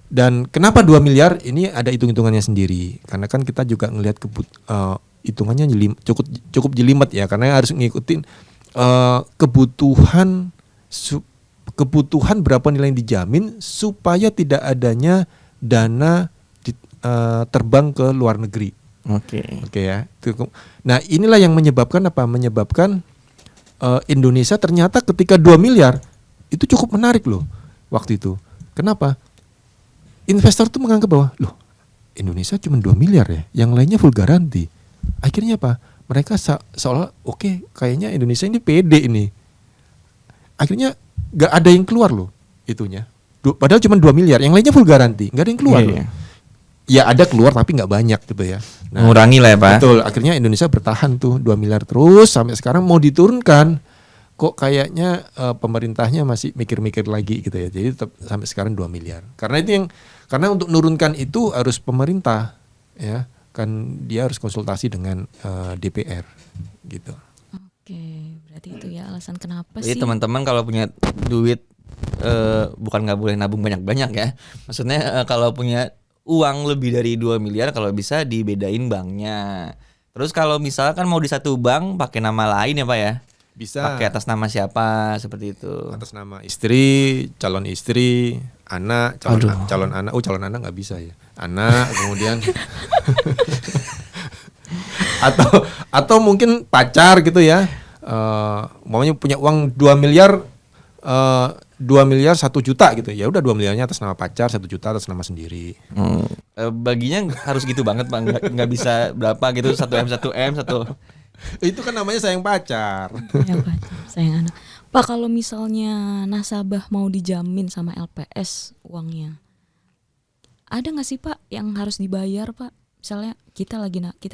Dan kenapa 2 miliar? Ini ada hitung-hitungannya sendiri. Karena kan kita juga ngelihat hitungannya cukup jelimet ya, karena harus ngikutin kebutuhan berapa nilai yang dijamin supaya tidak adanya dana terbang ke luar negeri. Oke. Oke ya. Nah, inilah yang menyebabkan apa? Menyebabkan Indonesia ternyata ketika 2 miliar itu cukup menarik loh waktu itu. Kenapa? Investor tuh menganggap bahwa loh, Indonesia cuma 2 miliar ya, yang lainnya full garanti. Akhirnya apa? Mereka seolah oke, kayaknya Indonesia ini pede ini. Akhirnya gak ada yang keluar loh itunya. Padahal cuma 2 miliar, yang lainnya full garanti, gak ada yang keluar Iya, loh. iya. Ya ada keluar tapi nggak banyak gitu ya. Mengurangi lah ya Pak. Betul, akhirnya Indonesia bertahan tuh 2 miliar terus sampai sekarang mau diturunkan. Kok kayaknya pemerintahnya masih mikir-mikir lagi gitu ya. Jadi tetap sampai sekarang 2 miliar. Karena untuk menurunkan itu harus pemerintah ya. Kan dia harus konsultasi dengan DPR gitu. Oke, berarti itu ya alasan kenapa Jadi sih? teman-teman kalau punya duit bukan nggak boleh nabung banyak-banyak ya. Maksudnya kalau punya uang lebih dari 2 miliar kalau bisa dibedain banknya. Terus kalau misalkan mau di satu bank pakai nama lain ya Pak ya. Bisa Pakai atas nama siapa seperti itu. atas nama istri, calon istri, anak, Aduh. calon anak. Oh, calon anak nggak bisa ya. Anak kemudian atau mungkin pacar gitu ya. Maunya punya uang 2 miliar 2 miliar 1 juta gitu. Ya udah 2 miliarnya atas nama pacar, 1 juta atas nama sendiri. Baginya harus gitu banget Pak. Nggak bisa berapa gitu 1M 1M 1. Itu kan namanya sayang pacar. Ya, Pak, sayang anak. Pak, kalau misalnya nasabah mau dijamin sama LPS uangnya, ada nggak sih Pak yang harus dibayar Pak? Misalnya kita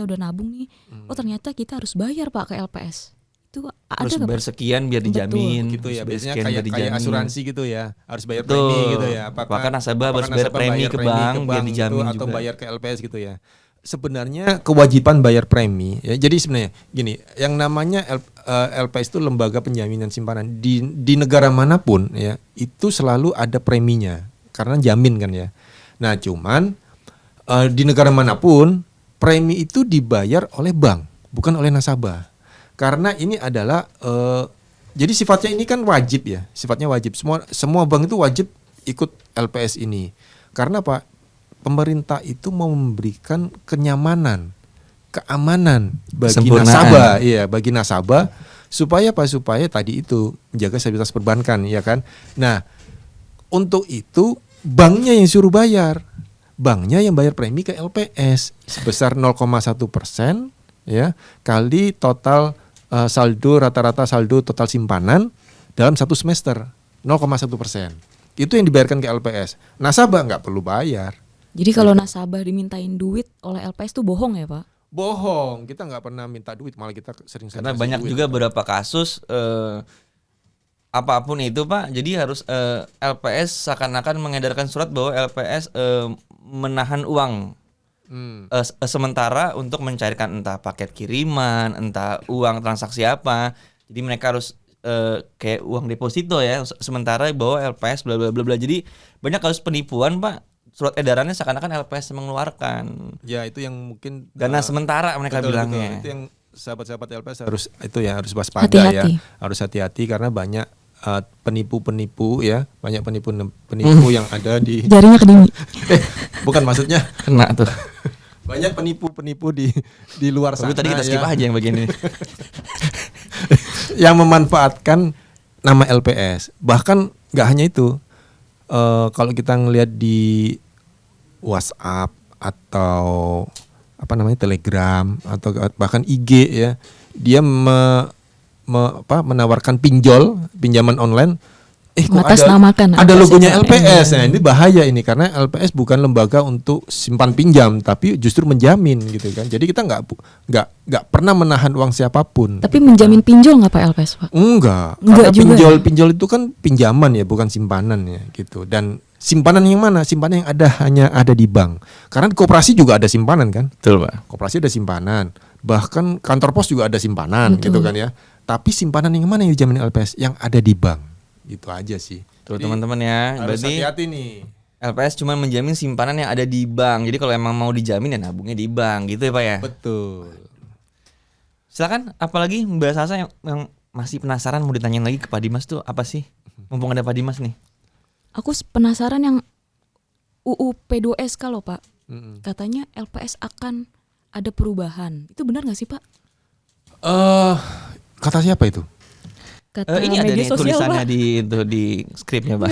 udah nabung nih, oh ternyata kita harus bayar Pak ke LPS. Itu ada Harus nggak bayar Pak? sekian biar dijamin. Gitu ya, Harus bayar biasanya sekian biar kayak dijamin. asuransi gitu ya, harus bayar Betul. premi gitu ya. Bahkan nasabah harus bayar nasabah premi ke bank biar gitu, dijamin atau juga. bayar ke LPS gitu ya. Sebenarnya kewajiban bayar premi ya. Jadi sebenarnya gini, yang namanya LPS itu lembaga penjaminan simpanan di negara manapun ya, itu selalu ada preminya. karena jamin kan ya. Nah cuman di negara manapun premi itu dibayar oleh bank, bukan oleh nasabah. Karena ini adalah jadi sifatnya ini kan wajib ya, sifatnya wajib. Semua bank itu wajib ikut LPS ini. Karena apa? Pemerintah itu mau memberikan kenyamanan, keamanan bagi nasabah, bagi nasabah supaya apa? Supaya tadi itu menjaga stabilitas perbankan, ya kan? Nah, untuk itu banknya yang suruh bayar, banknya yang bayar premi ke LPS sebesar 0,1% ya kali total saldo rata-rata saldo total simpanan dalam satu semester 0,1%. Itu yang dibayarkan ke LPS. Nasabah nggak perlu bayar. Jadi kalau nasabah dimintain duit oleh LPS itu bohong ya Pak? Bohong, kita nggak pernah minta duit, malah kita sering karena banyak duit, juga beberapa kasus apapun itu Pak, jadi harus LPS seakan-akan mengedarkan surat bahwa LPS menahan uang sementara untuk mencairkan entah paket kiriman, entah uang transaksi apa. Jadi mereka harus kayak uang deposito ya, sementara bahwa LPS bla bla bla bla. Jadi banyak kasus penipuan Pak. Surat edarannya seakan-akan LPS mengeluarkan. Ya itu yang mungkin dana sementara mereka bilangnya. Betul. Itu yang sahabat-sahabat LPS harus waspada ya, harus hati-hati karena banyak penipu-penipu ya, banyak penipu yang ada di jarinya kedini. Bukan maksudnya kena tuh. Banyak penipu-penipu di luar sana. Tapi tadi kita skip aja yang bagian ini. Yang memanfaatkan nama LPS. Bahkan nggak hanya itu. Kalau kita ngelihat di WhatsApp atau Telegram atau bahkan IG ya, dia menawarkan pinjaman online. Kok ada logonya LPS. Nah, ini bahaya ini karena LPS bukan lembaga untuk simpan pinjam, tapi justru menjamin gitu kan. Jadi kita nggak pernah menahan uang siapapun. Tapi menjamin pinjol nggak Pak LPS Pak? Enggak karena pinjol itu kan pinjaman ya, bukan simpanan ya gitu. Dan simpanan yang mana? Simpanan yang hanya ada di bank. Karena di koperasi juga ada simpanan kan? Betul Pak. Koperasi ada simpanan. Bahkan kantor pos juga ada simpanan. Betul. Gitu kan ya. Tapi simpanan yang mana yang dijamin LPS? Yang ada di bank. Gitu aja sih. Tuh teman-teman ya. Harus berarti hati-hati nih. LPS cuma menjamin simpanan yang ada di bank. Jadi kalau emang mau dijamin ya nabungnya di bank gitu ya Pak ya. Betul. Silakan, apalagi Mbak Sasa yang masih penasaran mau ditanyain lagi ke Pak Dimas tuh apa sih? Mumpung ada Pak Dimas nih. Aku penasaran yang UU P2SK loh Pak. Katanya LPS akan ada perubahan. Itu benar nggak sih Pak? Kata siapa itu? Kata ini ada nih sosial, tulisannya Pak. di skripnya Pak.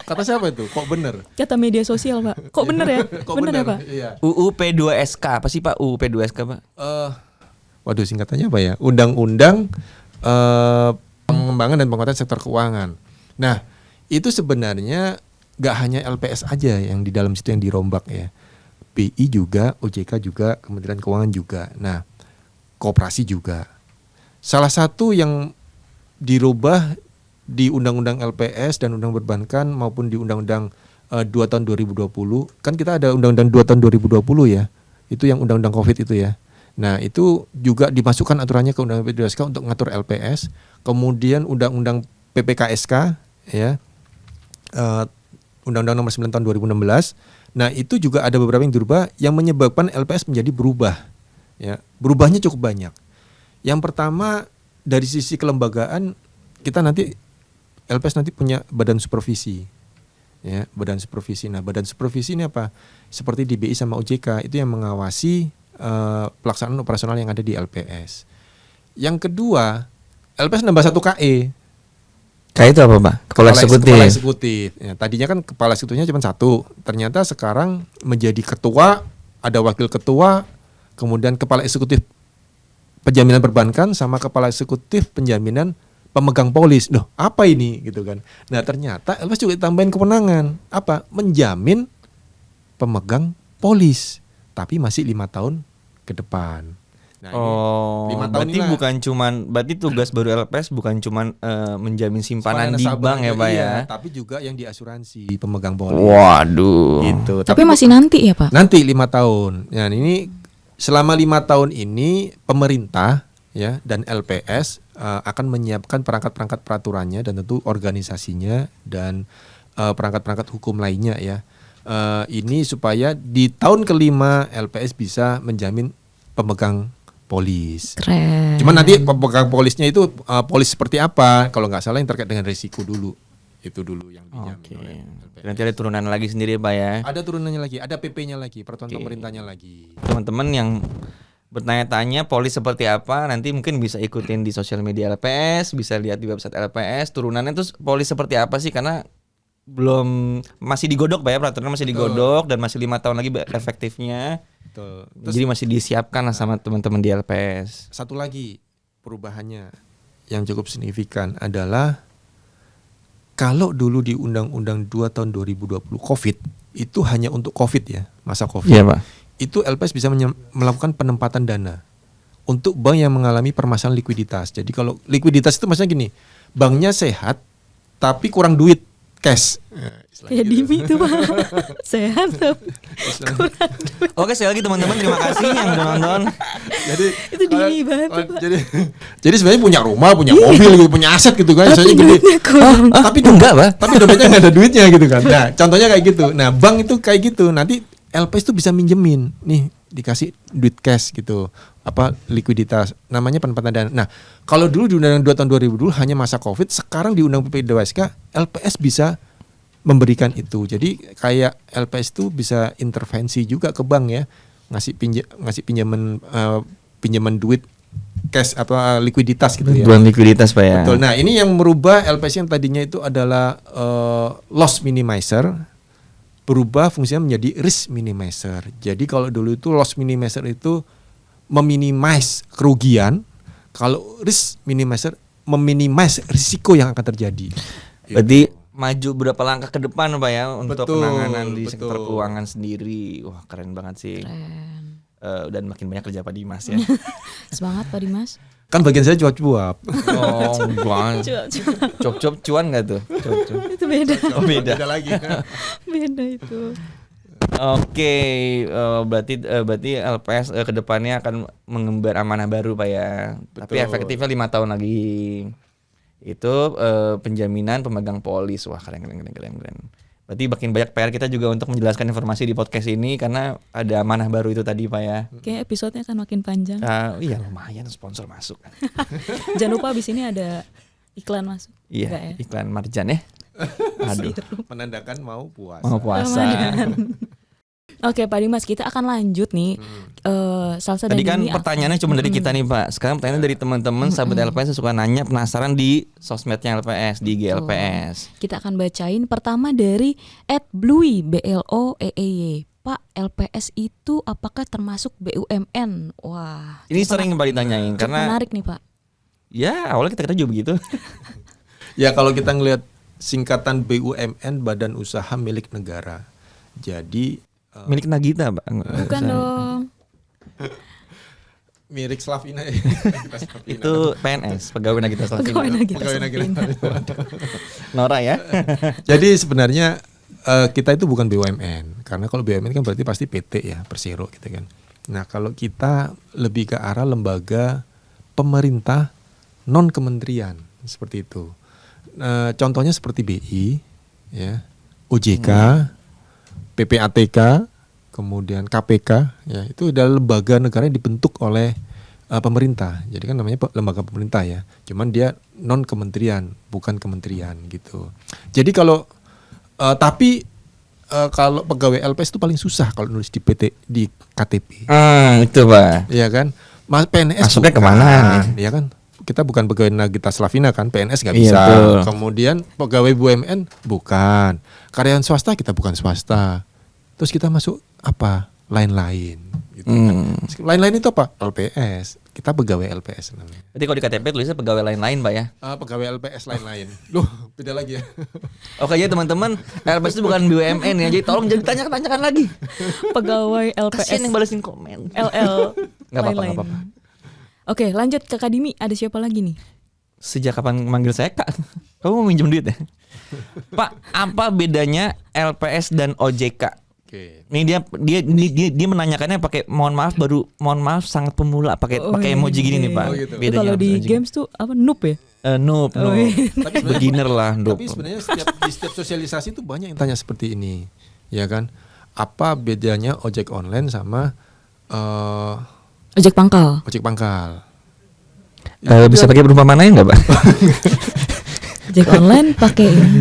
Kata siapa itu? Kok bener? Kata media sosial Pak. Kok bener ya? Bener ya Pak? Iya. UU P2SK apa sih Pak? UU P2SK Pak? Waduh singkatannya apa ya? Undang-undang pengembangan dan penguatan sektor keuangan. Nah itu sebenarnya gak hanya LPS aja yang di dalam situ yang dirombak ya. BI juga, OJK juga, Kementerian Keuangan juga. Nah koperasi juga. Salah satu yang dirubah di Undang-Undang LPS dan Undang Perbankan maupun di Undang-Undang 2 tahun 2020, kan kita ada Undang-Undang 2 tahun 2020 ya, itu yang Undang-Undang COVID itu ya. Nah itu juga dimasukkan aturannya ke Undang-Undang P2SK untuk ngatur LPS, kemudian Undang-Undang PPKSK ya, Undang-Undang Nomor 9 tahun 2016. Nah itu juga ada beberapa yang dirubah yang menyebabkan LPS menjadi berubah. Ya, berubahnya cukup banyak. Yang pertama dari sisi kelembagaan kita nanti LPS nanti punya badan supervisi, ya badan supervisi. Nah badan supervisi ini apa? Seperti di BI sama OJK itu yang mengawasi pelaksanaan operasional yang ada di LPS. Yang kedua LPS nambah 1 KE. KE itu apa Pak? Kepala eksekutif. Ya, tadinya kan kepala eksekutifnya cuma 1, ternyata sekarang menjadi ketua, ada wakil ketua, kemudian kepala eksekutif penjaminan perbankan sama kepala eksekutif penjaminan pemegang polis. Loh, apa ini gitu kan. Nah, ternyata LPS juga ditambahin kewenangan. Apa? Menjamin pemegang polis, tapi masih 5 tahun ke depan. Nah, berarti bukan cuman, berarti tugas baru LPS bukan cuman menjamin simpanan di bank ya Pak ya, tapi juga yang di asuransi pemegang polis. Waduh. Gitu. Tapi masih nanti ya Pak? Nanti 5 tahun. Nah, ini selama 5 tahun ini pemerintah ya dan LPS akan menyiapkan perangkat-perangkat peraturannya dan tentu organisasinya dan perangkat-perangkat hukum lainnya ya. Ini supaya di tahun kelima LPS bisa menjamin pemegang polis. Keren. Cuman nanti pemegang polisnya itu polis seperti apa? Kalau nggak salah yang terkait dengan risiko dulu. Itu dulu yang dijamin Oke. oleh LPS. Nanti ada turunan lagi sendiri Pak ya. Ada turunannya lagi, ada PP-nya lagi, peraturan pemerintahnya lagi. Teman-teman yang bertanya-tanya polis seperti apa, nanti mungkin bisa ikutin di sosial media LPS, bisa lihat di website LPS turunannya tuh polis seperti apa sih, karena masih digodok Pak ya, peraturan masih digodok dan masih 5 tahun lagi efektifnya. Betul. Jadi masih disiapkan lah sama teman-teman di LPS. Satu lagi perubahannya yang cukup signifikan adalah kalau dulu di Undang-Undang 2 tahun 2020 COVID itu hanya untuk COVID ya, masa COVID. Iya Pak. Itu LPS bisa melakukan penempatan dana untuk bank yang mengalami permasalahan likuiditas. Jadi kalau likuiditas itu maksudnya gini, banknya sehat tapi kurang duit cash. Kayak Dimi tuh Pak. Sehat tapi kurang. Oke, sekali lagi teman-teman terima kasih yang udah nonton. Jadi Itu Dimi banget tuh, Pak. jadi sebenarnya punya rumah, punya mobil gitu, punya aset gitu kan, misalnya gede. Tapi enggak Pak. Tapi dompetnya nggak ada duitnya gitu kan. Nah, contohnya kayak gitu. Nah, bank itu kayak gitu. Nanti LPS itu bisa minjemin, nih dikasih duit cash gitu, apa likuiditas, namanya penempatan dana. Nah, kalau dulu di Undang-Undang 2 tahun 2020 hanya masa Covid, sekarang di Undang PP 2SK LPS bisa memberikan itu. Jadi kayak LPS itu bisa intervensi juga ke bank ya, ngasih pinjaman duit cash atau likuiditas gitu ya. Bantuan likuiditas Pak ya. Betul. Nah, ini yang merubah LPS yang tadinya itu adalah loss minimizer, berubah fungsinya menjadi risk minimizer. Jadi kalau dulu itu loss minimizer itu meminimize kerugian, kalau risk minimizer meminimize risiko yang akan terjadi. Berarti maju berapa langkah ke depan Pak ya untuk Betul, penanganan di betul. sektor keuangan sendiri. Wah, keren banget sih. Keren. Dan makin banyak kerja Pak Dimas ya. Semangat Pak Dimas. Kan bagian saya cuap-cuap. Oh, banget. Cop-cop cuan nggak tuh? Cop-cop. Itu beda. Oh, beda. Beda lagi. Beda itu. Oke, berarti LPS ke depannya akan mengemban amanah baru Pak ya. Tapi Betul. efektifnya 5 tahun lagi. Itu penjaminan pemegang polis. Wah, keren. Berarti makin banyak PR kita juga untuk menjelaskan informasi di podcast ini karena ada amanah baru itu tadi Pak ya. Kayak episodenya akan makin panjang. Iya lumayan sponsor masuk. Jangan lupa abis ini ada iklan masuk. Iya, Enggak ya? iklan Marjan ya. Aduh, Menandakan mau puasa. mau puasa. Ramadan. Oke Pak Dimas, kita akan lanjut nih. Salsa dan Tadi kan Dini pertanyaannya cuma dari kita nih Pak. Sekarang pertanyaan dari teman-teman sahabat LPS yang suka nanya, penasaran di sosmednya LPS, di IG LPS. kita akan bacain pertama dari @bluey BLOEEY. Pak, LPS itu apakah termasuk BUMN? Wah, Ini sering Pak ditanyain cukup karena menarik nih Pak. ya awalnya kita juga begitu. Ya kalau kita ngelihat singkatan BUMN, Badan Usaha Milik Negara. Jadi Milik Nagita Pak. Bukan dong. milik Slavina. Itu PNS, pegawai Nagita Slavina. Pegawai Nagita Pegawai Slavina. Nora ya. Jadi sebenarnya kita itu bukan BUMN, karena kalau BUMN kan berarti pasti PT ya, Persero gitu kan. Nah kalau kita lebih ke arah lembaga pemerintah non kementerian seperti itu. Contohnya seperti BI, ya, OJK, PPATK, kemudian KPK, ya itu adalah lembaga negara yang dibentuk oleh pemerintah. Jadi kan namanya lembaga pemerintah ya. Cuman dia non kementerian, bukan kementerian gitu. Jadi kalau kalau pegawai LPS itu paling susah kalau nulis di di KTP. Itu Pak. Iya kan? PNS Masuknya bukan, kemana? ya kan? Kita bukan pegawai Nagita Slavina kan, PNS nggak Iya, bisa. betul. Kemudian pegawai BUMN bukan. Karyawan swasta kita bukan swasta. Terus kita masuk apa? Lain-lain. Gitu kan. Lain-lain itu apa? LPS. Kita pegawai LPS namanya. Berarti kalau di KTP tulisnya pegawai lain-lain Pak ya. Pegawai LPS lain-lain. Loh, beda lagi ya. Oke ya teman-teman, LPS itu bukan BUMN ya. Jadi tolong jangan tanyakan lagi. Pegawai LPS Kasian yang balesin komen. LL. Nggak apa-apa, lain-lain. nggak apa-apa. Oke, lanjut ke Kak Dimi. Ada siapa lagi nih? Sejak kapan manggil saya Kak? Kamu mau minjem duit ya? Pak, apa bedanya LPS dan OJK? Oke. Nih dia menanyakannya pakai mohon maaf sangat pemula pakai emoji gini nih Pak. Oh, gitu. Itu kalau di OJK. games tuh apa noob ya? noob, Oh, iya. beginner lah, noob. Tapi sebenarnya di setiap sosialisasi itu banyak yang tanya seperti ini, ya kan? Apa bedanya ojek online sama Ojek pangkal. ojek pangkal? Bisa pakai perumpamaan lain nggak, Pak? Ojek online pakai ini.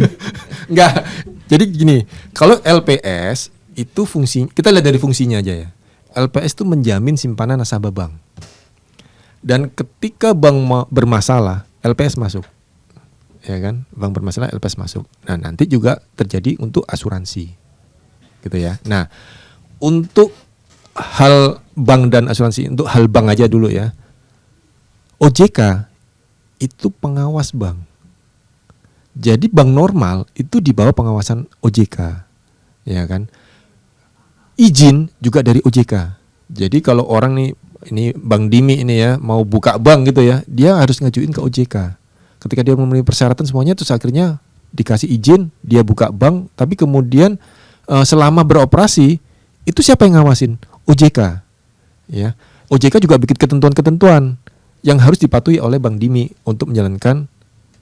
Enggak. Jadi gini, kalau LPS itu fungsi, kita lihat dari fungsinya aja ya. LPS itu menjamin simpanan nasabah bank. Dan ketika bank bermasalah, LPS masuk. Ya kan? Bank bermasalah, LPS masuk. Nah, nanti juga terjadi untuk asuransi. Gitu ya. Nah, untuk hal bank dan asuransi, untuk hal bank aja dulu ya. OJK itu pengawas bank. Jadi bank normal itu di bawah pengawasan OJK. Ya kan? Izin juga dari OJK. Jadi kalau orang nih, ini Bang Dimi ini ya, mau buka bank gitu ya, dia harus ngajuin ke OJK. Ketika dia memenuhi persyaratan semuanya, terus akhirnya dikasih izin, dia buka bank, tapi kemudian selama beroperasi, itu siapa yang ngawasin? OJK. Ya. OJK juga bikin ketentuan-ketentuan yang harus dipatuhi oleh Bang Dimi untuk menjalankan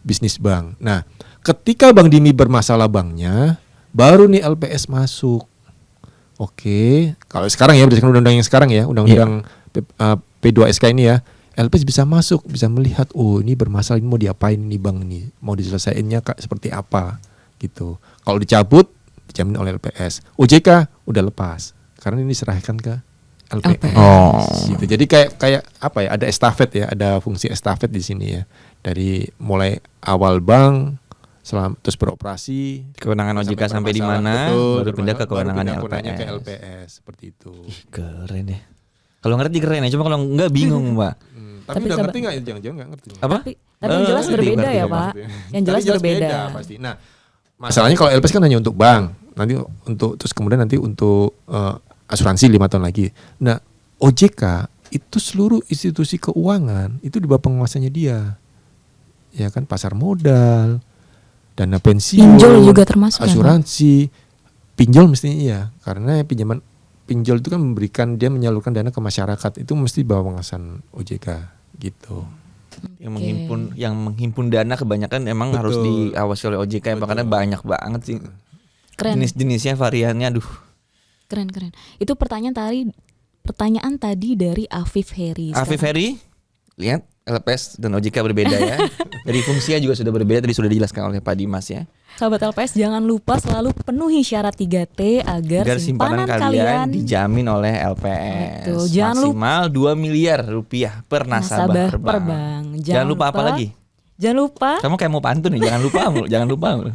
bisnis bank. Nah, ketika Bang Dimi bermasalah banknya, baru nih LPS masuk. Oke, kalau sekarang ya berdasarkan undang-undang yang sekarang ya, undang-undang P2SK ini ya, LPS bisa masuk, bisa melihat, oh ini bermasalah, ini mau diapain ini bank ini, mau diselesaikannya seperti apa gitu. Kalau dicabut, dijamin oleh LPS. OJK udah lepas, karena ini diserahkan ke LPS. Oh. Gitu. Jadi kayak apa ya? Ada estafet ya, ada fungsi estafet di sini ya. Dari mulai awal bank terus beroperasi, Kewenangan OJK sampai di mana, baru pindah ke kewenangan ke LPS. LPS seperti itu. Keren ya. Kalau ngerti keren ya, cuma kalau nggak bingung, Mbak. Tapi Tapi udah sahabat- ngerti nggak? Jangan-jangan nggak ngerti. Apa? Tapi yang jelas ngerti, berbeda ngerti, ya, ngerti. Pak. Yang jelas Tapi berbeda. pasti. Nah, masalahnya kalau LPS kan hanya untuk bank. Nanti terus kemudian nanti untuk asuransi 5 tahun lagi. Nah, OJK itu seluruh institusi keuangan itu di bawah penguasanya dia. Ya kan, pasar modal, dana pensiun, Pinjol juga termasuk ya, Pak? asuransi, pinjol mestinya iya, karena pinjol itu kan dia menyalurkan dana ke masyarakat, itu mesti bawa pengawasan OJK gitu. Yang menghimpun dana kebanyakan emang Betul. harus diawasi oleh OJK ya, Betul. karena banyak banget sih Keren. jenis-jenisnya, variannya, aduh. Keren. Itu pertanyaan tadi dari Afif Heri. Afif Heri, lihat LPS dan OJK berbeda ya. Dari fungsinya juga sudah berbeda, tadi sudah dijelaskan oleh Pak Dimas ya. Sahabat LPS, jangan lupa selalu penuhi syarat 3T agar Simpanan kalian dijamin oleh LPS. Betul, jangan maksimal 2 miliar rupiah per nasabah per bank. Jangan lupa apa lagi? Jangan lupa, Kamu kayak mau pantun nih, jangan lupa mulu, jangan lupa mulu.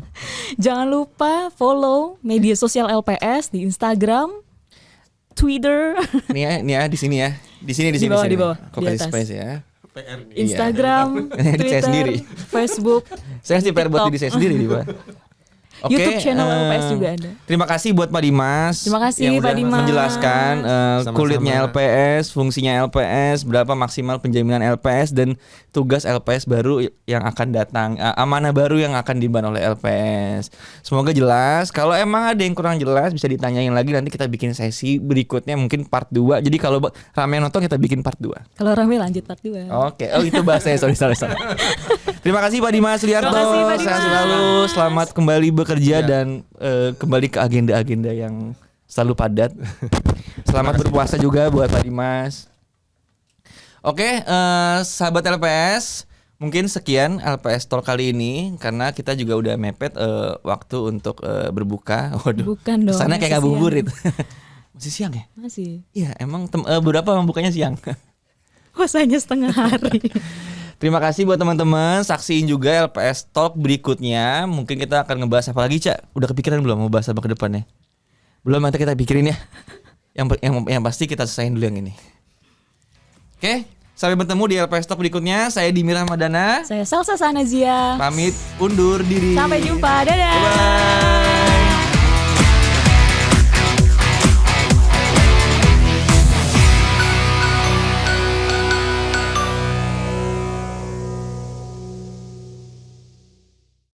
jangan lupa follow media sosial LPS di Instagram, Twitter, Nih ya di sini ya. Di sini Di bawah, di bawah, Kok di kasih atas. space ya. Instagram, Saya Twitter, sendiri. Facebook, Saya sih PR buat TikTok. diri saya sendiri nih, Pak. Oke, YouTube channel LPS juga ada. Terima kasih buat Pak Dimas. Terima kasih, yang Pak udah Dimas. menjelaskan Sama-sama. kulitnya LPS, fungsinya LPS, berapa maksimal penjaminan LPS dan tugas LPS baru yang akan datang, amanah baru yang akan diemban oleh LPS. Semoga jelas. Kalau emang ada yang kurang jelas bisa ditanyain lagi, nanti kita bikin sesi berikutnya mungkin part 2. Jadi kalau rame nonton kita bikin part 2. Kalau rame lanjut part 2. Oke, oh itu bahasanya, sorry. Terima kasih Pak Dimas Suliarto. Terima kasih, Pak Sehat Dimas. selalu, selamat kembali bekerja dan kembali ke agenda-agenda yang selalu padat. Selamat berpuasa juga buat Pak Dimas. Oke, sahabat LPS, mungkin sekian LPS Talk kali ini karena kita juga udah mepet waktu untuk berbuka. Waduh, Bukan dong, kesannya kayak masih ngabuburit. Masih siang ya? Masih. Iya, emang berapa bukanya siang? Puasanya setengah hari. Terima kasih buat teman-teman, saksiin juga LPS Talk berikutnya. Mungkin kita akan ngebahas apa lagi, Cak? Udah kepikiran belum mau bahas apa ke depannya? Belum, nanti kita pikirin ya. Yang pasti kita selesaiin dulu yang ini. Oke, sampai bertemu di LPS Talk berikutnya. Saya Dimi Ramadana. Saya Salsa Sanazia. Pamit undur diri. Sampai jumpa. Dadah. Bye.